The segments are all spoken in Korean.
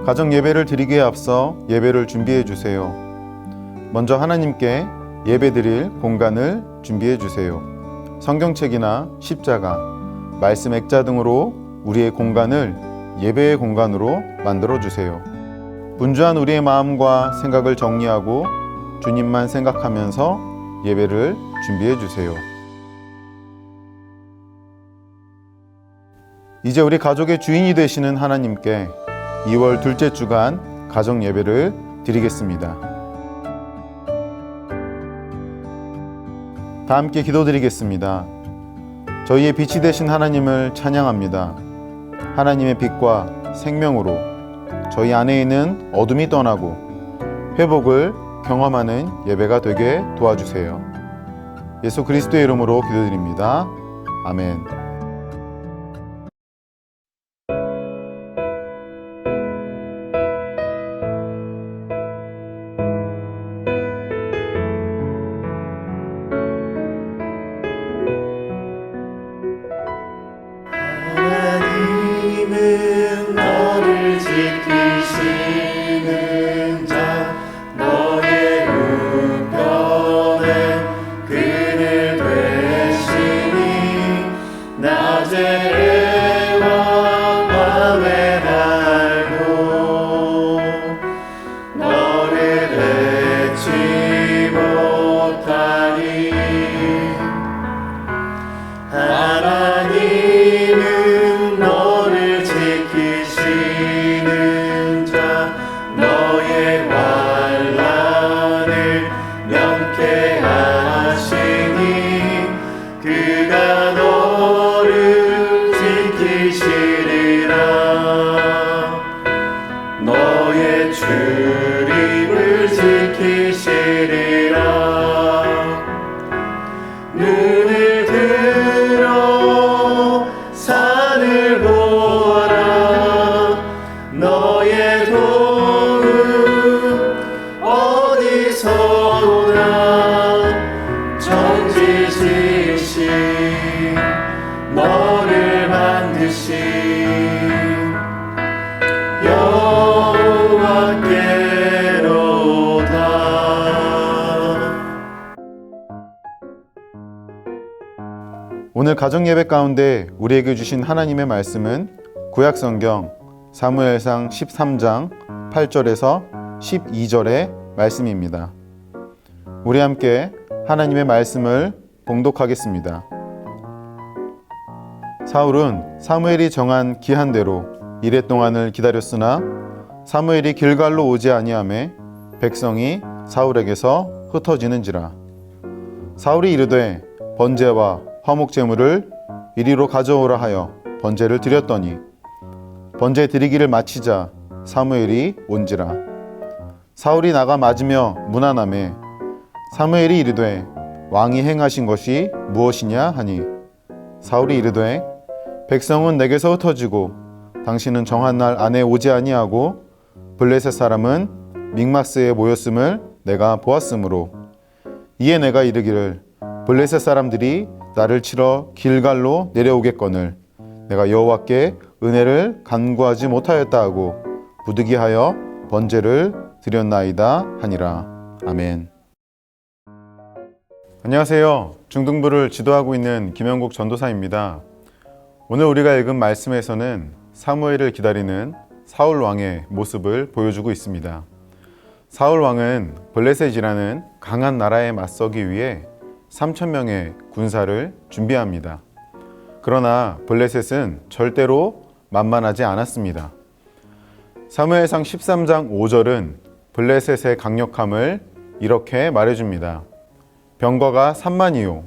가정 예배를 드리기에 앞서 예배를 준비해 주세요. 먼저 하나님께 예배드릴 공간을 준비해 주세요. 성경책이나 십자가, 말씀 액자 등으로 우리의 공간을 예배의 공간으로 만들어 주세요. 분주한 우리의 마음과 생각을 정리하고 주님만 생각하면서 예배를 준비해 주세요. 이제 우리 가족의 주인이 되시는 하나님께 2월 둘째 주간 가정 예배를 드리겠습니다. 다 함께 기도드리겠습니다. 저희의 빛이 되신 하나님을 찬양합니다. 하나님의 빛과 생명으로 저희 안에 있는 어둠이 떠나고 회복을 경험하는 예배가 되게 도와주세요. 예수 그리스도의 이름으로 기도드립니다. 아멘. 하나님은 너를 지키시는 자, 너의 우편에 그늘 되시니 낮에 애와 밤에 날도 너를 해치 못하니 하나님은 너를 지키시는 자, 너의 환난을 면케하시니 그가 너를 지키시리라. 너의 출입을 지키시리라. 눈을 들어 산을 보아라. 너의 도움 어디서 오나. 천지 지으신 너를 만드신 여호와께로다. 오늘 가정 예배 가운데 우리에게 주신 하나님의 말씀은 구약성경 사무엘상 13장 8절에서 12절의 말씀입니다. 우리 함께 하나님의 말씀을 봉독하겠습니다. 사울은 사무엘이 정한 기한대로 이레 동안을 기다렸으나 사무엘이 길갈로 오지 아니하매 백성이 사울에게서 흩어지는지라. 사울이 이르되 번제와 화목 제물을 이리로 가져오라 하여 번제를 드렸더니 번제 드리기를 마치자 사무엘이 온지라. 사울이 나가 맞으며 문안하매 사무엘이 이르되 왕이 행하신 것이 무엇이냐 하니 사울이 이르되 백성은 내게서 흩어지고 당신은 정한 날 안에 오지 아니하고 블레셋 사람은 믹마스에 모였음을 내가 보았으므로 이에 내가 이르기를 블레셋 사람들이 나를 치러 길갈로 내려오겠거늘 내가 여호와께 은혜를 간구하지 못하였다 하고 부득이하여 번제를 드렸나이다 하니라. 아멘. 안녕하세요. 중등부를 지도하고 있는 김영국 전도사입니다. 오늘 우리가 읽은 말씀에서는 사무엘을 기다리는 사울 왕의 모습을 보여주고 있습니다. 사울 왕은 블레셋이라는 강한 나라에 맞서기 위해 3,000명의 군사를 준비합니다. 그러나 블레셋은 절대로 만만하지 않았습니다. 사무엘상 13장 5절은 블레셋의 강력함을 이렇게 말해줍니다. 병거가 3만이요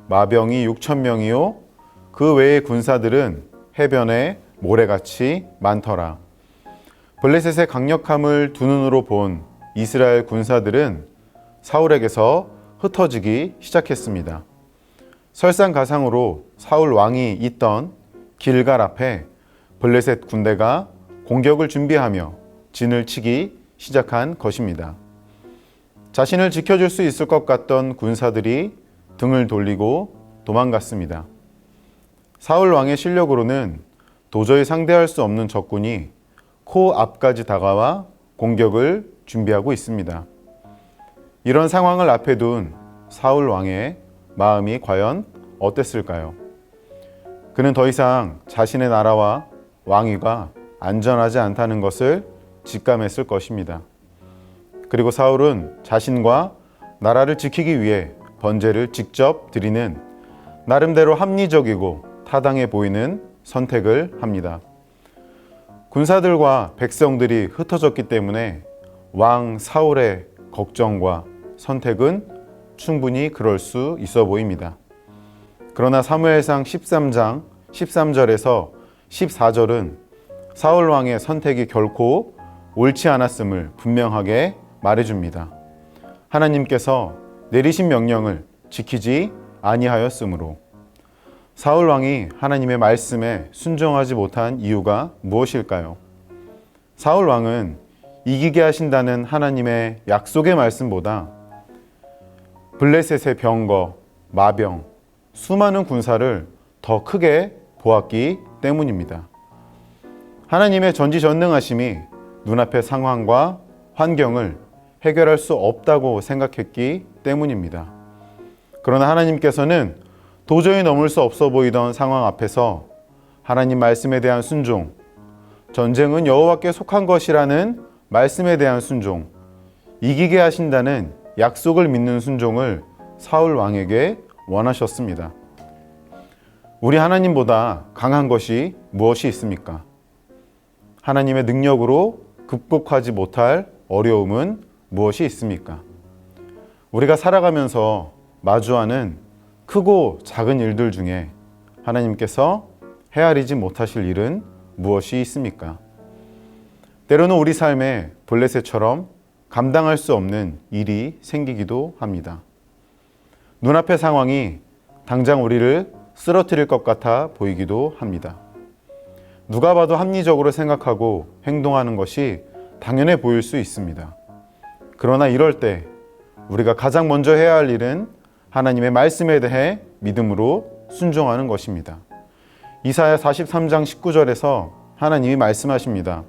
마병이 6,000명이요 그 외의 군사들은 해변에 모래같이 많더라. 블레셋의 강력함을 두 눈으로 본 이스라엘 군사들은 사울에게서 흩어지기 시작했습니다. 설상가상으로 사울 왕이 있던 길갈 앞에 블레셋 군대가 공격을 준비하며 진을 치기 시작한 것입니다. 자신을 지켜줄 수 있을 것 같던 군사들이 등을 돌리고 도망갔습니다. 사울 왕의 실력으로는 도저히 상대할 수 없는 적군이 코앞까지 다가와 공격을 준비하고 있습니다. 이런 상황을 앞에 둔 사울 왕의 마음이 과연 어땠을까요? 그는 더 이상 자신의 나라와 왕위가 안전하지 않다는 것을 직감했을 것입니다. 그리고 사울은 자신과 나라를 지키기 위해 번제를 직접 드리는 나름대로 합리적이고 타당해 보이는 선택을 합니다. 군사들과 백성들이 흩어졌기 때문에 왕 사울의 걱정과 선택은 충분히 그럴 수 있어 보입니다. 그러나 사무엘상 13장 13절에서 14절은 사울 왕의 선택이 결코 옳지 않았음을 분명하게 말해줍니다. 하나님께서 내리신 명령을 지키지 아니하였으므로. 사울 왕이 하나님의 말씀에 순종하지 못한 이유가 무엇일까요? 사울 왕은 이기게 하신다는 하나님의 약속의 말씀보다 블레셋의 병거, 마병, 수많은 군사를 더 크게 보았기 때문입니다. 하나님의 전지전능하심이 눈앞의 상황과 환경을 해결할 수 없다고 생각했기 때문입니다. 그러나 하나님께서는 도저히 넘을 수 없어 보이던 상황 앞에서 하나님 말씀에 대한 순종, 전쟁은 여호와께 속한 것이라는 말씀에 대한 순종, 이기게 하신다는 약속을 믿는 순종을 사울 왕에게 원하셨습니다. 우리 하나님보다 강한 것이 무엇이 있습니까? 하나님의 능력으로 극복하지 못할 어려움은 무엇이 있습니까? 우리가 살아가면서 마주하는 크고 작은 일들 중에 하나님께서 헤아리지 못하실 일은 무엇이 있습니까? 때로는 우리 삶에 블레셋처럼 감당할 수 없는 일이 생기기도 합니다. 눈앞의 상황이 당장 우리를 쓰러뜨릴 것 같아 보이기도 합니다. 누가 봐도 합리적으로 생각하고 행동하는 것이 당연해 보일 수 있습니다. 그러나 이럴 때 우리가 가장 먼저 해야 할 일은 하나님의 말씀에 대해 믿음으로 순종하는 것입니다. 이사야 43장 19절에서 하나님이 말씀하십니다.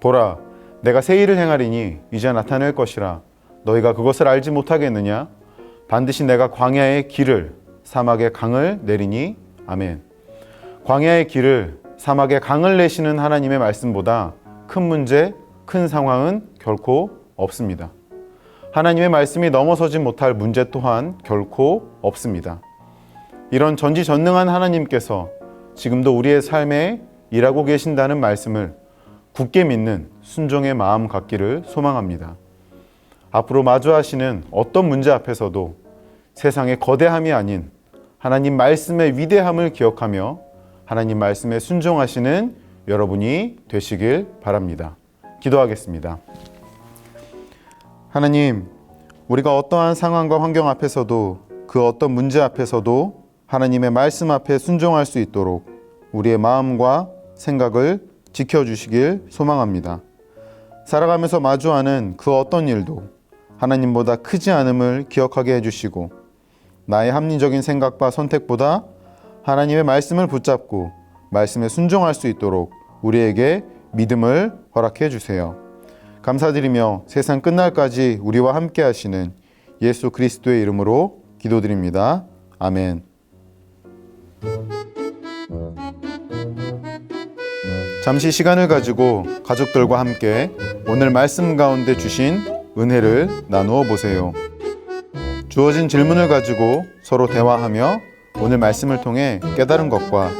보라, 내가 새 일을 행하리니 이제 나타낼 것이라. 너희가 그것을 알지 못하겠느냐? 반드시 내가 광야의 길을 사막의 강을 내리니. 아멘. 광야의 길을 사막의 강을 내시는 하나님의 말씀보다 큰 문제, 큰 상황은 결코 없습니다. 하나님의 말씀이 넘어서지 못할 문제 또한 결코 없습니다. 이런 전지전능한 하나님께서 지금도 우리의 삶에 일하고 계신다는 말씀을 굳게 믿는 순종의 마음 갖기를 소망합니다. 앞으로 마주하시는 어떤 문제 앞에서도 세상의 거대함이 아닌 하나님 말씀의 위대함을 기억하며 하나님 말씀에 순종하시는 여러분이 되시길 바랍니다. 기도하겠습니다. 하나님, 우리가 어떠한 상황과 환경 앞에서도 그 어떤 문제 앞에서도 하나님의 말씀 앞에 순종할 수 있도록 우리의 마음과 생각을 지켜주시길 소망합니다. 살아가면서 마주하는 그 어떤 일도 하나님보다 크지 않음을 기억하게 해주시고 나의 합리적인 생각과 선택보다 하나님의 말씀을 붙잡고 말씀에 순종할 수 있도록 우리에게 믿음을 허락해 주세요. 감사드리며 세상 끝날까지 우리와 함께 하시는 예수 그리스도의 이름으로 기도드립니다. 아멘. 잠시 시간을 가지고 가족들과 함께 오늘 말씀 가운데 주신 은혜를 나누어 보세요. 주어진 질문을 가지고 서로 대화하며 오늘 말씀을 통해 깨달은 것과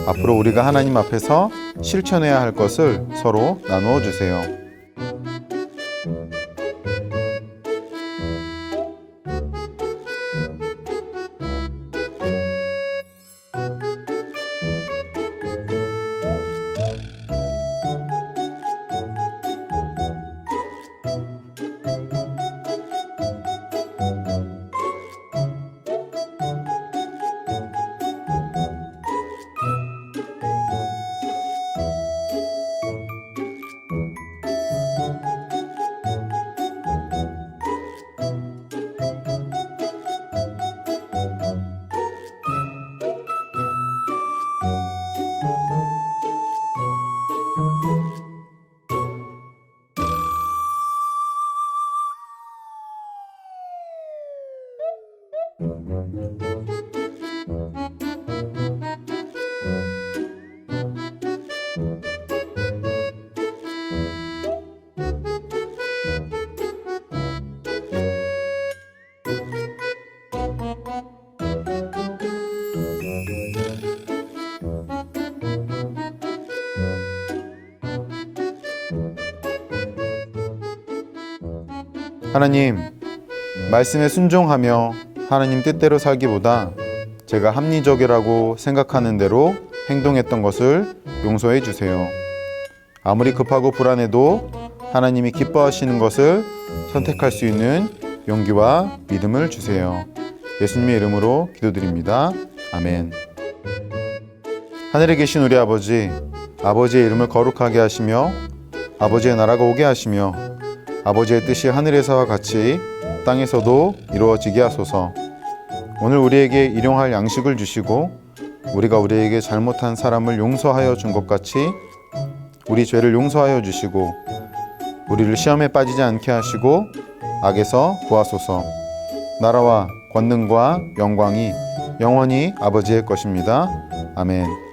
앞으로 우리가 하나님 앞에서 실천해야 할 것을 서로 나누어 주세요. 하나님, 말씀에 순종하며 하나님 뜻대로 살기보다 제가 합리적이라고 생각하는 대로 행동했던 것을 용서해 주세요. 아무리 급하고 불안해도 하나님이 기뻐하시는 것을 선택할 수 있는 용기와 믿음을 주세요. 예수님의 이름으로 기도드립니다. 아멘. 하늘에 계신 우리 아버지, 아버지의 이름을 거룩하게 하시며 아버지의 나라가 오게 하시며 아버지의 뜻이 하늘에서와 같이 땅에서도 이루어지게 하소서. 오늘 우리에게 일용할 양식을 주시고 우리가 우리에게 잘못한 사람을 용서하여 준 것 같이 우리 죄를 용서하여 주시고 우리를 시험에 빠지지 않게 하시고 악에서 구하소서. 나라와 권능과 영광이 영원히 아버지의 것입니다. 아멘.